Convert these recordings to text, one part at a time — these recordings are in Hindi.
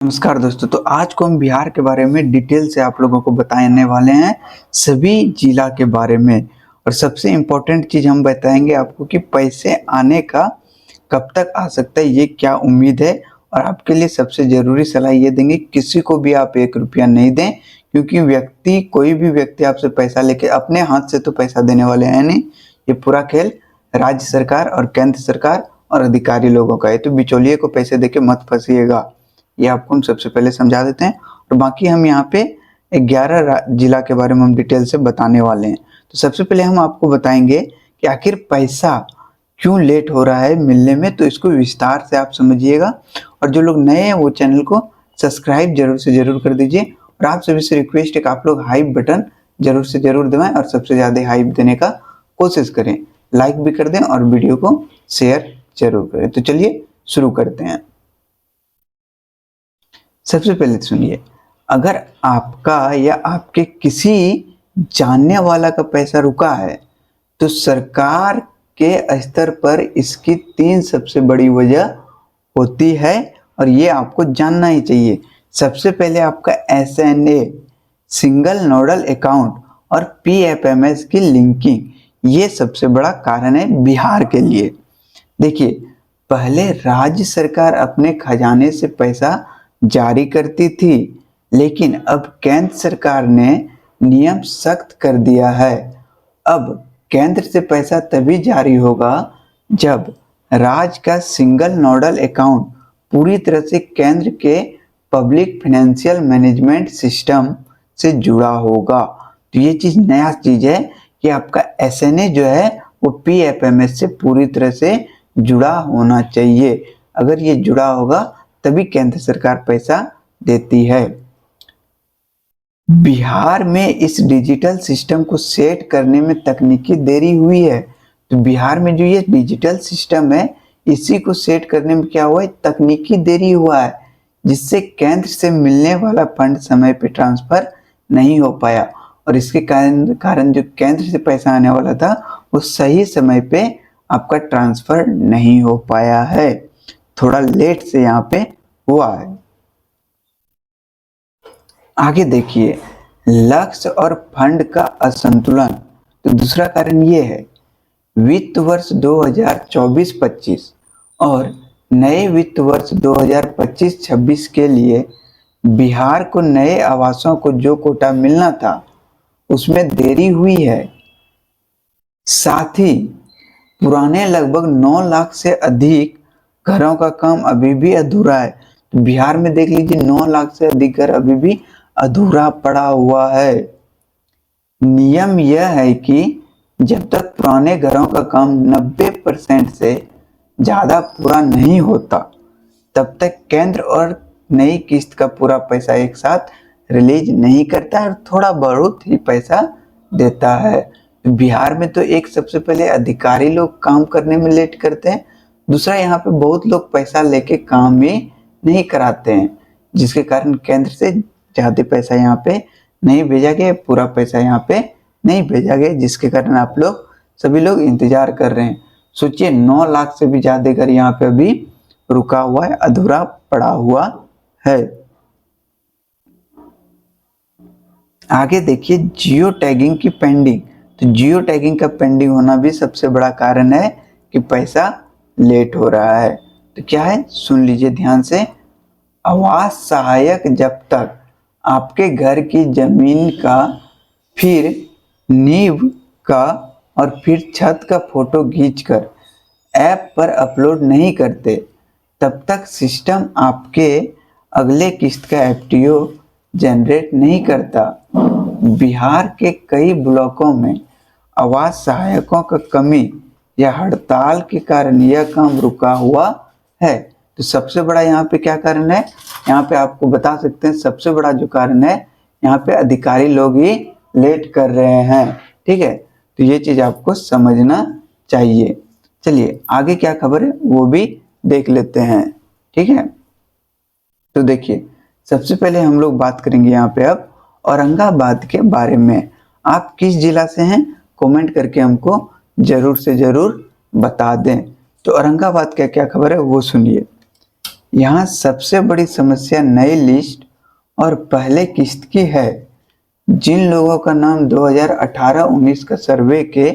नमस्कार दोस्तों। तो आज को हम बिहार के बारे में डिटेल से आप लोगों को बताने वाले हैं, सभी जिला के बारे में। और सबसे इम्पोर्टेंट चीज़ हम बताएंगे आपको कि पैसे आने का कब तक आ सकता है, ये क्या उम्मीद है। और आपके लिए सबसे ज़रूरी सलाह ये देंगे, किसी को भी आप 1 रुपया नहीं दें, क्योंकि कोई भी व्यक्ति आपसे पैसा लेके अपने हाथ से तो पैसा देने वाले हैं नहीं। ये पूरा खेल राज्य सरकार और केंद्र सरकार और अधिकारी लोगों का है। तो बिचौलिए को पैसे देके मत फंसिएगा, ये आपको हम सबसे पहले समझा देते हैं। और बाकी हम यहाँ पे 11 जिला के बारे में हम डिटेल से बताने वाले हैं। तो सबसे पहले हम आपको बताएंगे कि आखिर पैसा क्यों लेट हो रहा है मिलने में, तो इसको विस्तार से आप समझिएगा। और जो लोग नए हैं वो चैनल को सब्सक्राइब जरूर से जरूर कर दीजिए। और आप सभी से रिक्वेस्ट है कि आप लोग हाइप बटन जरूर से जरूर दबाएं और सबसे ज़्यादा हाइप देने का कोशिश करें, लाइक भी कर दें और वीडियो को शेयर जरूर करें। तो चलिए शुरू करते हैं। सबसे पहले सुनिए, अगर आपका या आपके किसी जानने वाला का पैसा रुका है तो सरकार के स्तर पर इसकी 3 सबसे बड़ी वजह होती है और ये आपको जानना ही चाहिए। सबसे पहले आपका SNA सिंगल नोडल अकाउंट और PFMS की लिंकिंग, ये सबसे बड़ा कारण है बिहार के लिए। देखिए, पहले राज्य सरकार अपने खजाने से पैसा जारी करती थी, लेकिन अब केंद्र सरकार ने नियम सख्त कर दिया है। अब केंद्र से पैसा तभी जारी होगा जब राज्य का सिंगल नोडल अकाउंट पूरी तरह से केंद्र के पब्लिक फाइनेंशियल मैनेजमेंट सिस्टम से जुड़ा होगा। तो ये चीज़ नया चीज़ है कि आपका SNA जो है वो PFMS से पूरी तरह से जुड़ा होना चाहिए। अगर ये जुड़ा होगा तभी केंद्र सरकार पैसा देती है। बिहार में इस डिजिटल सिस्टम को सेट करने में तकनीकी देरी हुई है। तो बिहार में जो ये डिजिटल सिस्टम है, इसी को सेट करने में क्या हुआ है, तकनीकी देरी हुआ है, जिससे केंद्र से मिलने वाला फंड समय पे ट्रांसफर नहीं हो पाया। और इसके कारण जो केंद्र से पैसा आने वाला था वो सही समय पे आपका ट्रांसफर नहीं हो पाया है, थोड़ा लेट से यहाँ पे हुआ है। आगे देखिए, लक्ष्य और फंड का असंतुलन। तो दूसरा कारण ये है, वित्त वर्ष 2024-25 और नए वित्त वर्ष 2025-26 के लिए बिहार को नए आवासों को जो कोटा मिलना था उसमें देरी हुई है। साथ ही पुराने लगभग 9 लाख से अधिक घरों का काम अभी भी अधूरा है। तो बिहार में देख लीजिए, 9 लाख से अधिक घर अभी भी अधूरा पड़ा हुआ है। नियम यह है कि जब तक पुराने घरों का काम 90% से ज़्यादा पूरा नहीं होता, तब तक केंद्र और नई किस्त का पूरा पैसा एक साथ रिलीज नहीं करता है और थोड़ा बहुत ही पैसा देता है। बिहार में तो एक सबसे पहले अधिकारी लोग काम करने में लेट करते हैं, दूसरा यहाँ पे बहुत लोग पैसा लेके काम भी नहीं कराते हैं, जिसके कारण केंद्र से ज़्यादा पैसा यहाँ पे नहीं भेजा गया, पूरा पैसा यहाँ पे नहीं भेजा गया, जिसके कारण आप लोग सभी लोग इंतजार कर रहे हैं। सोचिए, 9 लाख से भी ज़्यादा घर यहाँ पे अभी रुका हुआ है, अधूरा पड़ा हुआ है। आगे देखिए, जियो टैगिंग की पेंडिंग। तो जियो टैगिंग का पेंडिंग होना भी सबसे बड़ा कारण है कि पैसा लेट हो रहा है। तो क्या है, सुन लीजिए ध्यान से। आवास सहायक जब तक आपके घर की जमीन का, फिर नींव का और फिर छत का फोटो खींचकर ऐप पर अपलोड नहीं करते, तब तक सिस्टम आपके अगले किस्त का FTO जनरेट नहीं करता। बिहार के कई ब्लॉकों में आवास सहायकों का कमी या हड़ताल के कारण यह काम रुका हुआ है। तो सबसे बड़ा यहाँ पे क्या कारण है, यहाँ पे आपको बता सकते हैं, सबसे बड़ा जो कारण है यहाँ पे अधिकारी लोग ही लेट कर रहे हैं। ठीक है, तो ये चीज़ आपको समझना चाहिए। चलिए आगे क्या खबर है वो भी देख लेते हैं। ठीक है, तो देखिए, सबसे पहले हम लोग बात करेंगे यहाँ पे अब औरंगाबाद के बारे में। आप किस जिला से हैं, कमेंट करके हमको जरूर से जरूर बता दें। तो औरंगाबाद का क्या खबर है वो सुनिए। यहाँ सबसे बड़ी समस्या नई लिस्ट और पहले किस्त की है। जिन लोगों का नाम 2018-19 का सर्वे के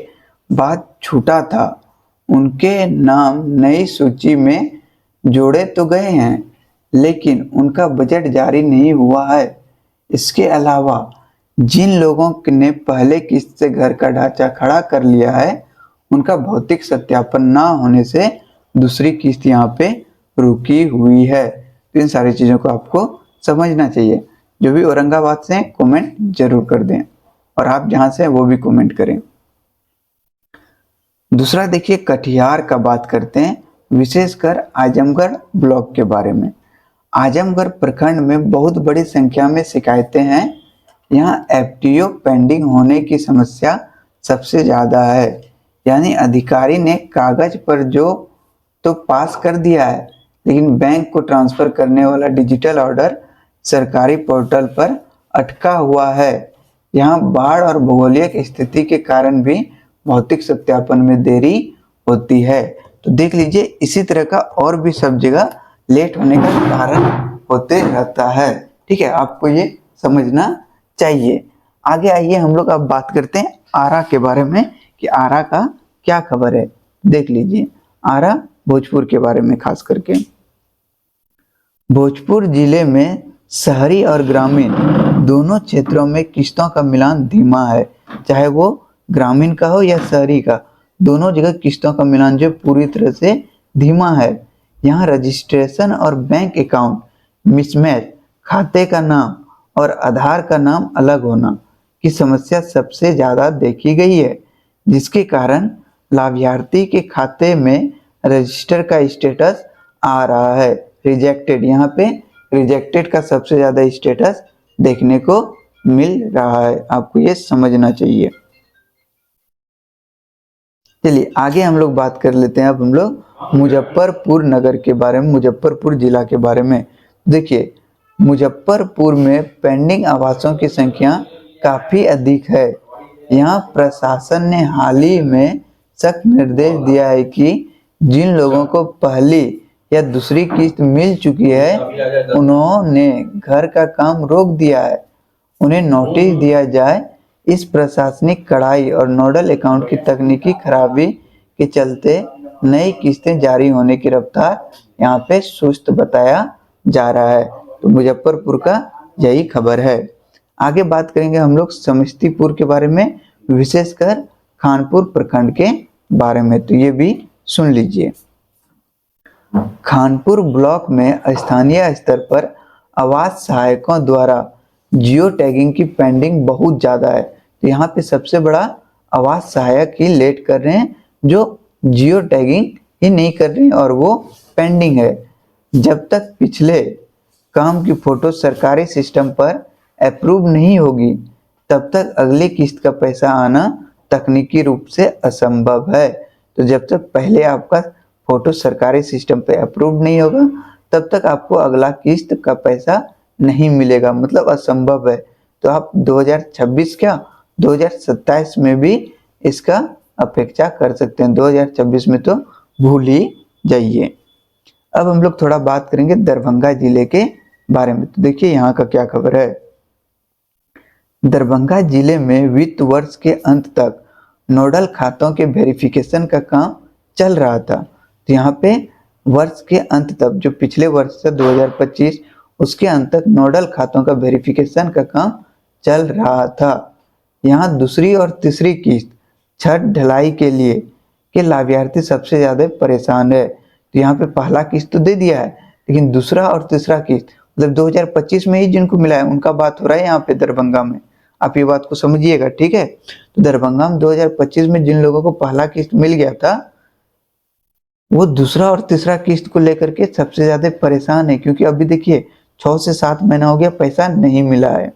बाद छूटा था, उनके नाम नई सूची में जोड़े तो गए हैं, लेकिन उनका बजट जारी नहीं हुआ है। इसके अलावा जिन लोगों ने पहले किस्त से घर का ढांचा खड़ा कर लिया है, उनका भौतिक सत्यापन ना होने से दूसरी किस्त यहाँ पे रुकी हुई है। तो इन सारी चीज़ों को आपको समझना चाहिए। जो भी औरंगाबाद से हैं कमेंट जरूर कर दें, और आप जहाँ से हैं वो भी कमेंट करें। दूसरा देखिए, कटिहार का बात करते हैं, विशेषकर आजमगढ़ ब्लॉक के बारे में। आजमगढ़ प्रखंड में बहुत बड़ी संख्या में शिकायतें हैं। यहाँ एफटीओ पेंडिंग होने की समस्या सबसे ज़्यादा है। यानी अधिकारी ने कागज पर जो तो पास कर दिया है, लेकिन बैंक को ट्रांसफर करने वाला डिजिटल ऑर्डर सरकारी पोर्टल पर अटका हुआ है। यहाँ बाढ़ और भौगोलिक स्थिति के कारण भी भौतिक सत्यापन में देरी होती है। तो देख लीजिए, इसी तरह का और भी सब जगह लेट होने का कारण होते रहता है। ठीक है, आपको ये समझना चाहिए। आगे आइए हम लोग अब बात करते हैं आरा के बारे में कि आरा का क्या खबर है। देख लीजिए, आरा भोजपुर के बारे में खास करके। भोजपुर जिले में शहरी और ग्रामीण दोनों क्षेत्रों में किस्तों का मिलान धीमा है। चाहे वो ग्रामीण का हो या शहरी का, दोनों जगह किस्तों का मिलान जो पूरी तरह से धीमा है। यहाँ रजिस्ट्रेशन और बैंक अकाउंट मिसमैच, खाते का नाम और आधार का नाम अलग होना की समस्या सबसे ज़्यादा देखी गई है, जिसके कारण लाभार्थी के खाते में रजिस्टर का स्टेटस आ रहा है रिजेक्टेड। यहाँ पे रिजेक्टेड का सबसे ज़्यादा स्टेटस देखने को मिल रहा है, आपको ये समझना चाहिए। चलिए आगे हम लोग बात कर लेते हैं। अब हम लोग मुजफ्फरपुर नगर के बारे में, मुजफ्फरपुर जिला के बारे में। देखिए, मुजफ्फरपुर में पेंडिंग आवासों की संख्या काफ़ी अधिक है। यहाँ प्रशासन ने हाल ही में सख्त निर्देश दिया है कि जिन लोगों को पहली या दूसरी किस्त मिल चुकी है, उन्होंने घर का काम रोक दिया है, उन्हें नोटिस दिया जाए। इस प्रशासनिक कड़ाई और नोडल अकाउंट की तकनीकी खराबी के चलते नई किस्तें जारी होने की रफ्तार यहाँ पे सुस्त बताया जा रहा है। तो मुजफ्फरपुर का यही खबर है। आगे बात करेंगे हम लोग समस्तीपुर के बारे में, विशेषकर खानपुर प्रखंड के बारे में। तो ये भी सुन लीजिए। खानपुर ब्लॉक में स्थानीय स्तर पर आवास सहायकों द्वारा जियो टैगिंग की पेंडिंग बहुत ज़्यादा है। तो यहाँ पे सबसे बड़ा आवास सहायक ही लेट कर रहे हैं, जो जियो टैगिंग ही नहीं कर रहे हैं और वो पेंडिंग है। जब तक पिछले काम की फोटो सरकारी सिस्टम पर अप्रूव नहीं होगी, तब तक अगली किस्त का पैसा आना तकनीकी रूप से असंभव है। तो जब तक पहले आपका फोटो सरकारी सिस्टम पे अप्रूव नहीं होगा, तब तक आपको अगला किस्त का पैसा नहीं मिलेगा, मतलब असंभव है। तो आप 2026 क्या 2027 में भी इसका अपेक्षा कर सकते हैं। 2026 में तो भूल ही जाइए। अब हम लोग थोड़ा बात करेंगे दरभंगा जिले के बारे में। तो देखिए यहाँ का क्या खबर है। दरभंगा जिले में वित्त वर्ष के अंत तक नोडल खातों के वेरिफिकेशन का काम चल रहा था। तो यहाँ पे वर्ष के अंत तक, जो पिछले वर्ष से 2025, उसके अंत तक नोडल खातों का वेरिफिकेशन का काम चल रहा था। यहाँ दूसरी और तीसरी किस्त छत ढलाई के लिए के लाभार्थी सबसे ज़्यादा परेशान है। तो यहाँ पे पहला किस्त तो दे दिया है, लेकिन दूसरा और तीसरा किस्त मतलब 2025 में ही जिनको मिला है उनका बात हो रहा है यहाँ पे दरभंगा में। आप ये बात को समझिएगा, ठीक है। तो दरभंगा में 2025 में जिन लोगों को पहला किस्त मिल गया था, वो दूसरा और तीसरा किस्त को लेकर के सबसे ज्यादा परेशान है, क्योंकि अभी देखिए 6 से 7 महीना हो गया, पैसा नहीं मिला है।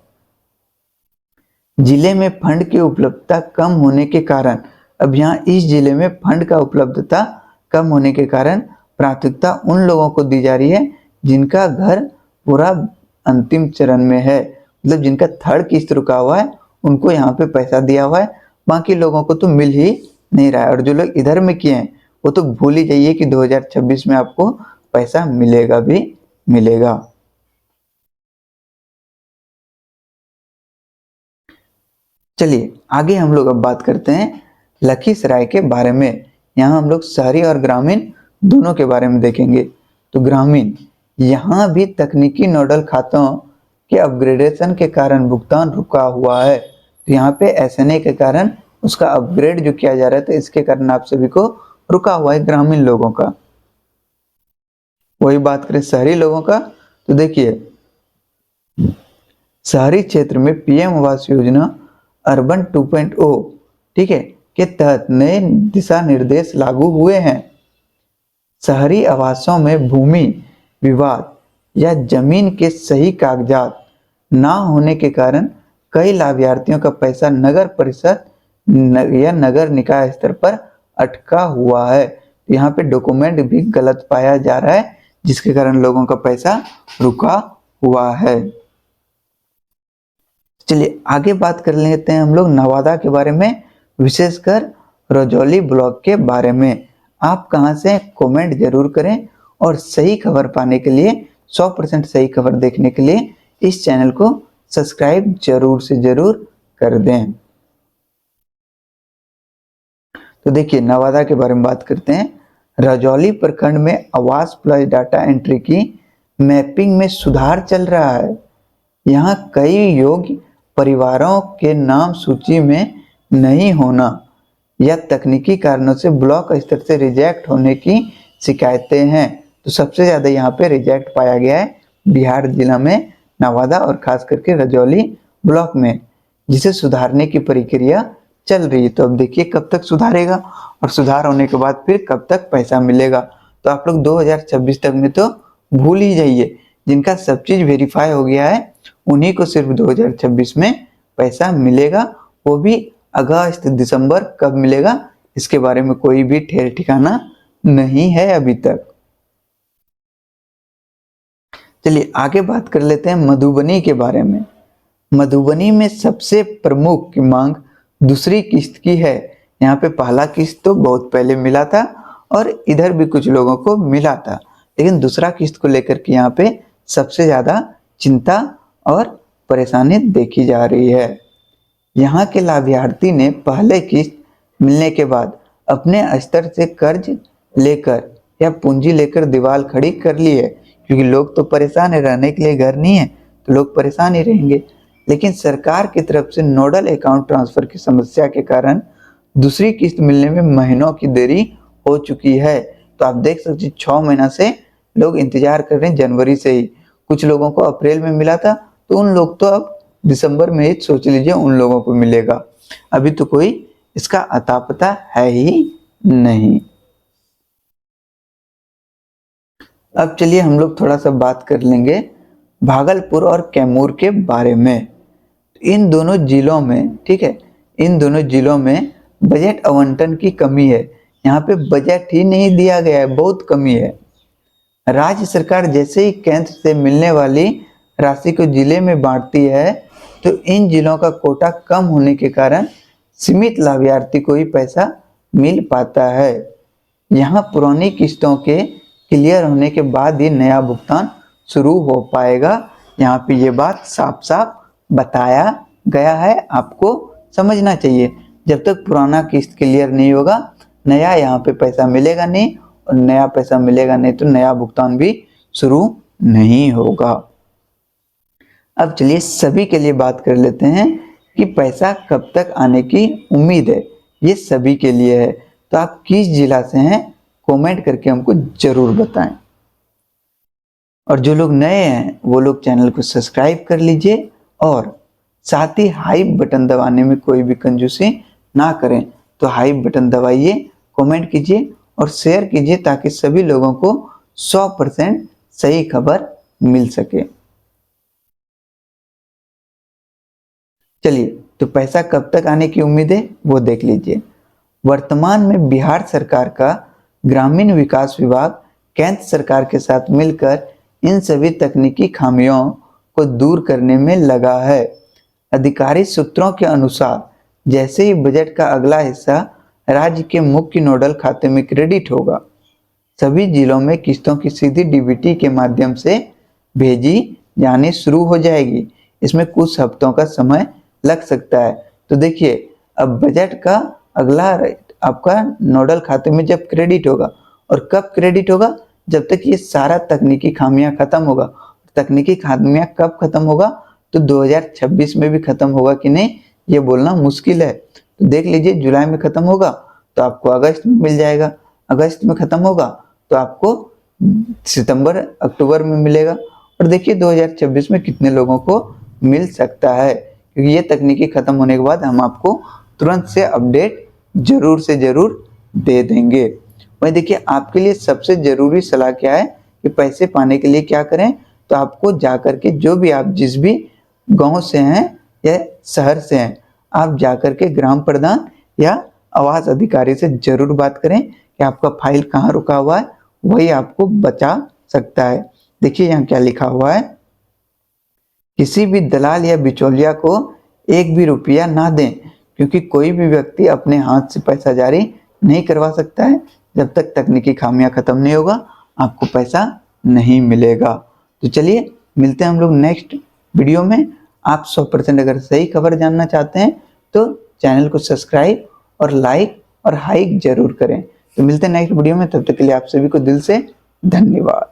जिले में फंड की उपलब्धता कम होने के कारण, अब यहाँ इस जिले में फंड का उपलब्धता कम होने के कारण प्राथमिकता उन लोगों को दी जा रही है जिनका घर पूरा अंतिम चरण में है, मतलब जिनका थर्ड किस्त रुका हुआ है उनको यहाँ पे पैसा दिया हुआ है, बाकी लोगों को तो मिल ही नहीं रहा है। और जो लोग इधर में किए हैं वो तो भूल ही जाइए कि 2026 में आपको पैसा मिलेगा भी मिलेगा। चलिए आगे हम लोग अब बात करते हैं लखीसराय के बारे में। यहाँ हम लोग शहरी और ग्रामीण दोनों के बारे में देखेंगे। तो ग्रामीण, यहाँ भी तकनीकी नोडल खातों के अपग्रेडेशन के कारण भुगतान रुका हुआ है। तो यहाँ पे एसएनए के कारण उसका अपग्रेड जो किया जा रहा था, इसके कारण आप सभी को रुका हुआ है ग्रामीण लोगों का। वही बात करें शहरी लोगों का, तो देखिए शहरी क्षेत्र में पीएम आवास योजना अर्बन 2.0 ठीक है के तहत नए दिशा निर्देश लागू हुए हैं। शहरी आवासों में भूमि विवाद या जमीन के सही कागजात ना होने के कारण कई लाभार्थियों का पैसा नगर परिषद या नगर निकाय स्तर पर अटका हुआ है। यहाँ पे डॉक्यूमेंट भी गलत पाया जा रहा है, जिसके कारण लोगों का पैसा रुका हुआ है। चलिए आगे बात कर लेते हैं हम लोग नवादा के बारे में, विशेषकर रजौली ब्लॉक के बारे में। आप कहां से, कमेंट जरूर करें, और सही खबर पाने के लिए 100% सही खबर देखने के लिए इस चैनल को सब्सक्राइब जरूर से जरूर कर दें। तो देखिए नवादा के बारे में बात करते हैं। रजौली प्रखंड में आवास प्लस डाटा एंट्री की मैपिंग में सुधार चल रहा है। यहाँ कई योग्य परिवारों के नाम सूची में नहीं होना या तकनीकी कारणों से ब्लॉक स्तर से रिजेक्ट होने की शिकायतें हैं। तो सबसे ज़्यादा यहाँ पे रिजेक्ट पाया गया है बिहार जिला में, नवादा और खास करके रजौली ब्लॉक में, जिसे सुधारने की प्रक्रिया चल रही है। तो अब देखिए कब तक सुधारेगा, और सुधार होने के बाद फिर कब तक पैसा मिलेगा। तो आप लोग 2026 तक में तो भूल ही जाइए। जिनका सब चीज़ वेरीफाई हो गया है उन्हीं को सिर्फ 2026 में पैसा मिलेगा, वो भी अगस्त दिसंबर कब मिलेगा इसके बारे में कोई भी ठेर ठिकाना नहीं है अभी तक। चलिए आगे बात कर लेते हैं मधुबनी के बारे में। मधुबनी में सबसे प्रमुख मांग दूसरी किस्त की है। यहाँ पे पहला किस्त तो बहुत पहले मिला था और इधर भी कुछ लोगों को मिला था, लेकिन दूसरा किस्त को लेकर के यहाँ पे सबसे ज़्यादा चिंता और परेशानी देखी जा रही है। यहाँ के लाभार्थी ने पहले किस्त मिलने के बाद अपने स्तर से कर्ज लेकर या पूंजी लेकर दीवार खड़ी कर ली है, क्योंकि लोग तो परेशान है, रहने के लिए घर नहीं है तो लोग परेशान ही रहेंगे। लेकिन सरकार की तरफ से नोडल अकाउंट ट्रांसफर की समस्या के कारण दूसरी किस्त मिलने में महीनों की देरी हो चुकी है। तो आप देख सकते 6 महीना से लोग इंतजार कर रहे हैं, जनवरी से ही। कुछ लोगों को अप्रैल में मिला था, तो उन लोग तो अब दिसंबर में ही सोच लीजिए उन लोगों को मिलेगा। अभी तो कोई इसका अता पता है ही नहीं। अब चलिए हम लोग थोड़ा सा बात कर लेंगे भागलपुर और कैमूर के बारे में। इन दोनों जिलों में, ठीक है, इन दोनों जिलों में बजट आवंटन की कमी है। यहाँ पे बजट ही नहीं दिया गया है, बहुत कमी है। राज्य सरकार जैसे ही केंद्र से मिलने वाली राशि को जिले में बांटती है, तो इन जिलों का कोटा कम होने के कारण सीमित लाभार्थी को ही पैसा मिल पाता है। यहाँ पुरानी किस्तों के क्लियर होने के बाद ही नया भुगतान शुरू हो पाएगा। यहाँ पे ये बात साफ साफ बताया गया है, आपको समझना चाहिए। जब तक पुराना किस्त क्लियर नहीं होगा, नया यहाँ पे पैसा मिलेगा नहीं, और नया पैसा मिलेगा नहीं तो नया भुगतान भी शुरू नहीं होगा। अब चलिए सभी के लिए बात कर लेते हैं कि पैसा कब तक आने की उम्मीद है। ये सभी के लिए है, तो आप किस जिला से हैं कमेंट करके हमको जरूर बताएं। और जो लोग नए हैं वो लोग चैनल को सब्सक्राइब कर लीजिए, और साथ ही हाइप बटन दबाने में कोई भी कंजूसी ना करें। तो हाइप बटन दबाइए, कमेंट कीजिए और शेयर कीजिए, ताकि सभी लोगों को 100% सही खबर मिल सके। चलिए तो पैसा कब तक आने की उम्मीद है वो देख लीजिए। वर्तमान में बिहार सरकार का ग्रामीण विकास विभाग केंद्र सरकार के साथ मिलकर इन सभी तकनीकी खामियों को दूर करने में लगा है। आधिकारिक सूत्रों के अनुसार जैसे ही बजट का अगला हिस्सा राज्य के मुख्य नोडल खाते में क्रेडिट होगा, सभी जिलों में किस्तों की सीधी डीबीटी के माध्यम से भेजी जानी शुरू हो जाएगी। इसमें कुछ हफ्तों का समय लग सकता है। तो देखिए, अब बजट का अगला आपका नोडल खाते में जब क्रेडिट होगा, और कब क्रेडिट होगा, जब तक ये सारा तकनीकी खामियां खत्म होगा। तकनीकी खामियां कब खत्म होगा, तो 2026 में भी खत्म होगा कि नहीं ये बोलना मुश्किल है। तो देख लीजिए, जुलाई में खत्म होगा तो आपको अगस्त में मिल जाएगा, अगस्त में खत्म होगा तो आपको सितंबर अक्टूबर में मिलेगा। और देखिए 2026 में कितने लोगों को मिल सकता है, क्योंकि ये तकनीकी खत्म होने के बाद हम आपको तुरंत से अपडेट जरूर से जरूर दे देंगे। वही देखिए, आपके लिए सबसे जरूरी सलाह क्या है कि पैसे पाने के लिए क्या करें, तो आपको जाकर के जो भी आप जिस भी गांव से हैं या शहर से हैं, आप जाकर के ग्राम प्रधान या आवास अधिकारी से जरूर बात करें कि आपका फाइल कहाँ रुका हुआ है, वही आपको बचा सकता है। देखिए यहाँ क्या लिखा हुआ है, किसी भी दलाल या बिचौलिया को एक भी रुपया ना दें, क्योंकि कोई भी व्यक्ति अपने हाथ से पैसा जारी नहीं करवा सकता है। जब तक तकनीकी खामियां खत्म नहीं होगा आपको पैसा नहीं मिलेगा। तो चलिए मिलते हैं हम लोग नेक्स्ट वीडियो में। आप 100% अगर सही खबर जानना चाहते हैं तो चैनल को सब्सक्राइब और लाइक और हाइक जरूर करें। तो मिलते हैं नेक्स्ट वीडियो में, तब तक के लिए आप सभी को दिल से धन्यवाद।